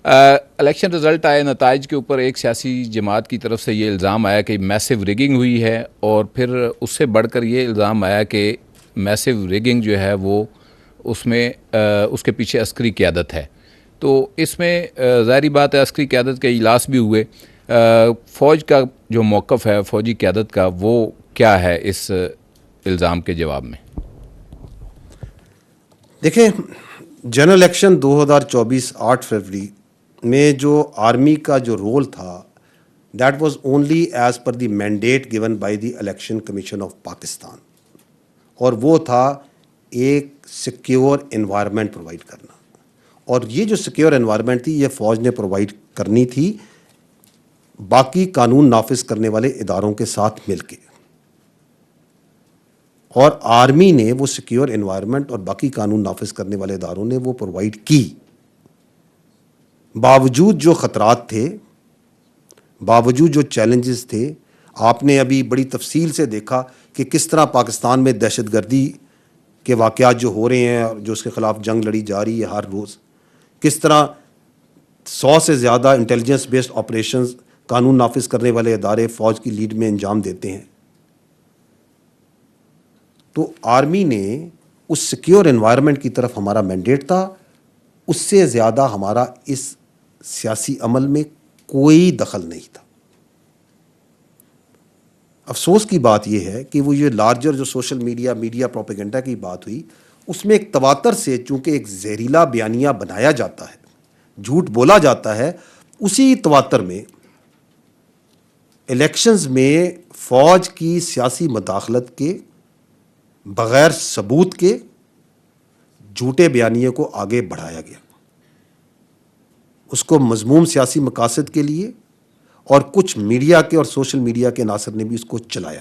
Election result آئے، نتائج کے اوپر ایک سیاسی جماعت کی طرف سے یہ الزام آیا کہ میسو ریگنگ ہوئی ہے، اور پھر اس سے بڑھ کر یہ الزام آیا کہ میسو ریگنگ جو ہے وہ اس میں اس کے پیچھے عسکری قیادت ہے. تو اس میں ظاہری بات ہے عسکری قیادت کے اجلاس بھی ہوئے. فوج کا جو موقف ہے، فوجی قیادت کا، وہ کیا ہے اس الزام کے جواب میں؟ دیکھیں، جنرل الیکشن 2024 8 فروری میں جو آرمی کا جو رول تھا، that was only as per the mandate given by the election commission of Pakistan, اور وہ تھا ایک سیکیور انوائرمنٹ پرووائڈ کرنا. اور یہ جو سیکیور انوائرمنٹ تھی، یہ فوج نے پرووائڈ کرنی تھی باقی قانون نافذ کرنے والے اداروں کے ساتھ مل کے. اور آرمی نے وہ سیکیور انوائرمنٹ اور باقی قانون نافذ کرنے والے اداروں نے وہ پرووائڈ کی. باوجود جو خطرات تھے، باوجود جو چیلنجز تھے، آپ نے ابھی بڑی تفصیل سے دیکھا کہ کس طرح پاکستان میں دہشت گردی کے واقعات جو ہو رہے ہیں اور جو اس کے خلاف جنگ لڑی جا رہی ہے ہر روز، کس طرح 100 سے زیادہ انٹیلیجنس بیسڈ آپریشنز قانون نافذ کرنے والے ادارے فوج کی لیڈ میں انجام دیتے ہیں. تو آرمی نے اس سیکیور انوائرمنٹ کی طرف ہمارا مینڈیٹ تھا، اس سے زیادہ ہمارا اس سیاسی عمل میں کوئی دخل نہیں تھا. افسوس کی بات یہ ہے کہ وہ یہ لارجر جو سوشل میڈیا پروپیگنڈا کی بات ہوئی، اس میں ایک تواتر سے چونکہ ایک زہریلا بیانیہ بنایا جاتا ہے، جھوٹ بولا جاتا ہے، اسی تواتر میں الیکشنز میں فوج کی سیاسی مداخلت کے بغیر ثبوت کے جھوٹے بیانیے کو آگے بڑھایا گیا، اس کو مذموم سیاسی مقاصد کے لیے، اور کچھ میڈیا کے اور سوشل میڈیا کے عناصر نے بھی اس کو چلایا.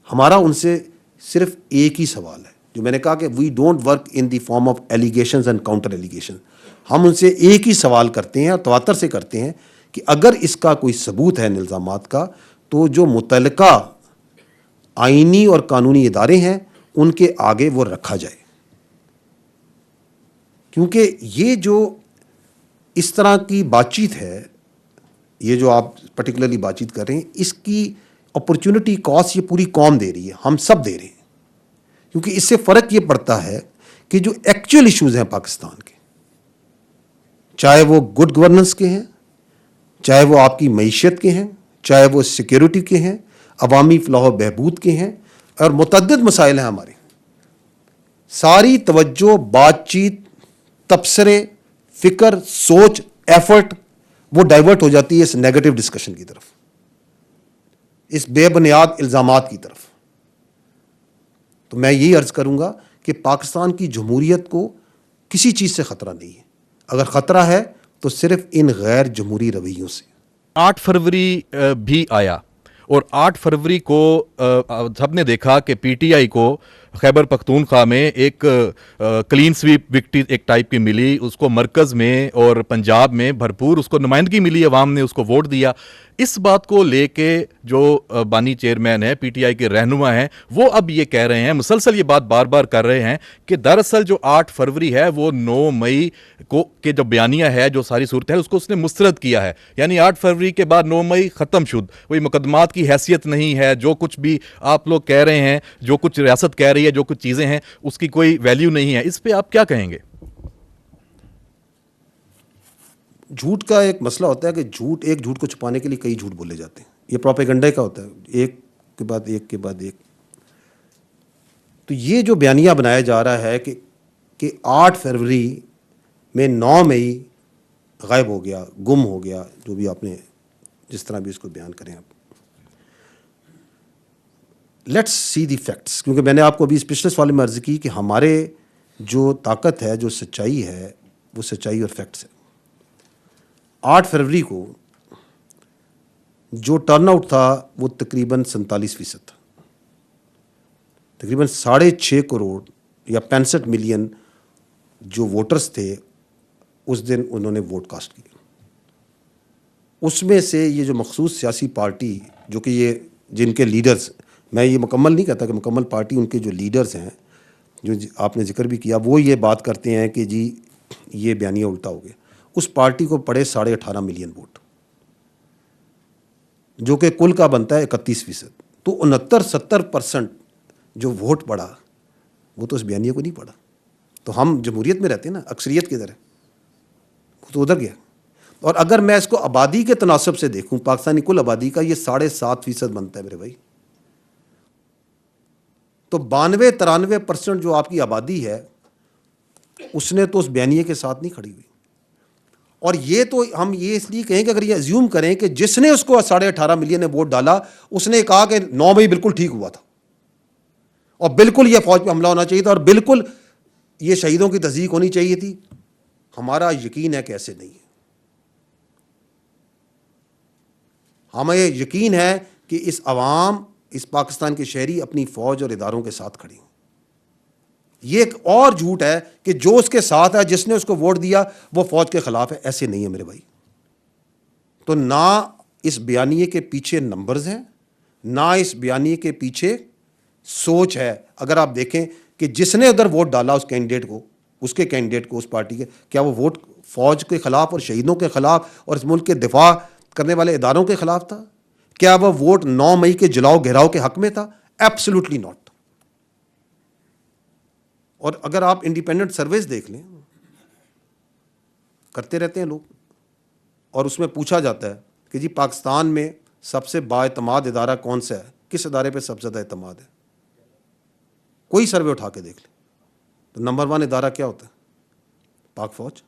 ہمارا ان سے صرف ایک ہی سوال ہے، جو میں نے کہا کہ we don't work in the form of allegations and counter allegation. ہم ان سے ایک ہی سوال کرتے ہیں اور تواتر سے کرتے ہیں کہ اگر اس کا کوئی ثبوت ہے ان الزامات کا، تو جو متعلقہ آئینی اور قانونی ادارے ہیں ان کے آگے وہ رکھا جائے. کیونکہ یہ جو اس طرح کی بات چیت ہے، یہ جو آپ پرٹیکولرلی بات چیت کر رہے ہیں، اس کی اپرچونٹی کاسٹ یہ پوری قوم دے رہی ہے، ہم سب دے رہے ہیں. کیونکہ اس سے فرق یہ پڑتا ہے کہ جو ایکچوئل ایشوز ہیں پاکستان کے، چاہے وہ گڈ گورننس کے ہیں، چاہے وہ آپ کی معیشت کے ہیں، چاہے وہ سیکیورٹی کے ہیں، عوامی فلاح و بہبود کے ہیں، اور متعدد مسائل ہیں ہمارے، ساری توجہ، بات چیت، تبصرے، فکر، سوچ، ایفرٹ وہ ڈائیورٹ ہو جاتی ہے اس نیگیٹو ڈسکشن کی طرف، اس بے بنیاد الزامات کی طرف. تو میں یہی عرض کروں گا کہ پاکستان کی جمہوریت کو کسی چیز سے خطرہ نہیں ہے، اگر خطرہ ہے تو صرف ان غیر جمہوری رویوں سے. 8 فروری بھی آیا، اور 8 فروری کو سب نے دیکھا کہ پی ٹی آئی کو خیبر پختونخوا میں ایک کلین سویپ وکٹری ایک ٹائپ کی ملی، اس کو مرکز میں اور پنجاب میں بھرپور اس کو نمائندگی ملی، عوام نے اس کو ووٹ دیا. اس بات کو لے کے جو بانی چیئرمین ہے، پی ٹی آئی کے رہنما ہیں، وہ اب یہ کہہ رہے ہیں، مسلسل یہ بات بار بار کر رہے ہیں کہ دراصل جو 8 فروری ہے وہ 9 مئی کو کے جو بیانیہ ہے، جو ساری صورت ہے، اس کو اس نے مسترد کیا ہے. یعنی 8 فروری کے بعد 9 مئی ختم شد، وہی مقدمات کی حیثیت نہیں ہے. جو کچھ بھی آپ لوگ کہہ رہے ہیں، جو کچھ ریاست کہہ رہی ہے، جو کچھ چیزیں ہیں، اس کی کوئی ویلیو نہیں ہے. اس پہ آپ کیا کہیں گے؟ جھوٹ کا ایک مسئلہ ہوتا ہے کہ ایک جھوٹ کو چھپانے کے لیے کئی جھوٹ بولے جاتے ہیں، یہ پروپیگنڈے کا ہوتا ہے، ایک کے بعد ایک کے بعد ایک. تو یہ جو بیانیہ بنایا جا رہا ہے کہ 8 فروری میں 9 مئی غائب ہو گیا، گم ہو گیا، جو بھی آپ نے جس طرح بھی اس کو بیان کریں آپ. لیٹس سی دی فیکٹس، کیونکہ میں نے آپ کو ابھی اس پچھلے سوال میں عرض کی کہ ہمارے جو طاقت ہے، جو سچائی ہے، وہ سچائی اور فیکٹس ہے. 8 فروری کو جو ٹرن آؤٹ تھا وہ تقریباً 47% تھا. تقریباً 6.5 کروڑ یا 65 ملین جو ووٹرز تھے اس دن انہوں نے ووٹ کاسٹ کیا. اس میں سے یہ جو مخصوص سیاسی پارٹی، جو کہ یہ جن کے لیڈرز، میں یہ مکمل نہیں کہتا کہ مکمل پارٹی، ان کے جو لیڈرز ہیں، جو آپ نے ذکر بھی کیا، وہ یہ بات کرتے ہیں کہ جی یہ بیانیہ الٹا ہو گیا. اس پارٹی کو پڑے 18.5 ملین ووٹ, جو کہ کل کا بنتا ہے 31%. تو 69-70% جو ووٹ پڑا وہ تو اس بیانیے کو نہیں پڑا. تو ہم جمہوریت میں رہتے ہیں نا, اکثریت کدھر ہے, وہ تو ادھر گیا. اور اگر میں اس کو آبادی کے تناسب سے دیکھوں, پاکستانی کل آبادی کا یہ 7.5% بنتا ہے میرے بھائی. تو 92-93% جو آپ کی آبادی ہے اس نے تو اس بیانیے کے ساتھ نہیں کھڑی ہوئی. اور یہ تو ہم یہ اس لیے کہیں کہ اگر یہ ایزیوم کریں کہ جس نے اس کو 18.5 ملین نے ووٹ ڈالا اس نے کہا کہ 9 مئی بالکل ٹھیک ہوا تھا اور بالکل یہ فوج پہ حملہ ہونا چاہیے تھا اور بالکل یہ شہیدوں کی تصدیق ہونی چاہیے تھی, ہمارا یقین ہے کہ ایسے نہیں ہے. ہمیں یقین ہے کہ اس عوام, اس پاکستان کے شہری اپنی فوج اور اداروں کے ساتھ کھڑے ہیں. یہ ایک اور جھوٹ ہے کہ جو اس کے ساتھ ہے, جس نے اس کو ووٹ دیا وہ فوج کے خلاف ہے. ایسے نہیں ہے میرے بھائی. تو نہ اس بیانیے کے پیچھے نمبرز ہیں, نہ اس بیانیے کے پیچھے سوچ ہے. اگر آپ دیکھیں کہ جس نے ادھر ووٹ ڈالا اس کینڈیڈیٹ کو, اس کے کینڈیڈیٹ کو, اس پارٹی کے, کیا وہ ووٹ فوج کے خلاف اور شہیدوں کے خلاف اور اس ملک کے دفاع کرنے والے اداروں کے خلاف تھا؟ کیا وہ ووٹ 9 مئی کے جلاؤ گھیراؤ کے حق میں تھا؟ Absolutely not. اور اگر آپ انڈیپینڈنٹ سرویز دیکھ لیں, کرتے رہتے ہیں لوگ, اور اس میں پوچھا جاتا ہے کہ جی پاکستان میں سب سے بااعتماد ادارہ کون سا ہے, کس ادارے پہ سب سے زیادہ اعتماد ہے, کوئی سروے اٹھا کے دیکھ لیں تو نمبر 1 ادارہ کیا ہوتا ہے؟ پاک فوج.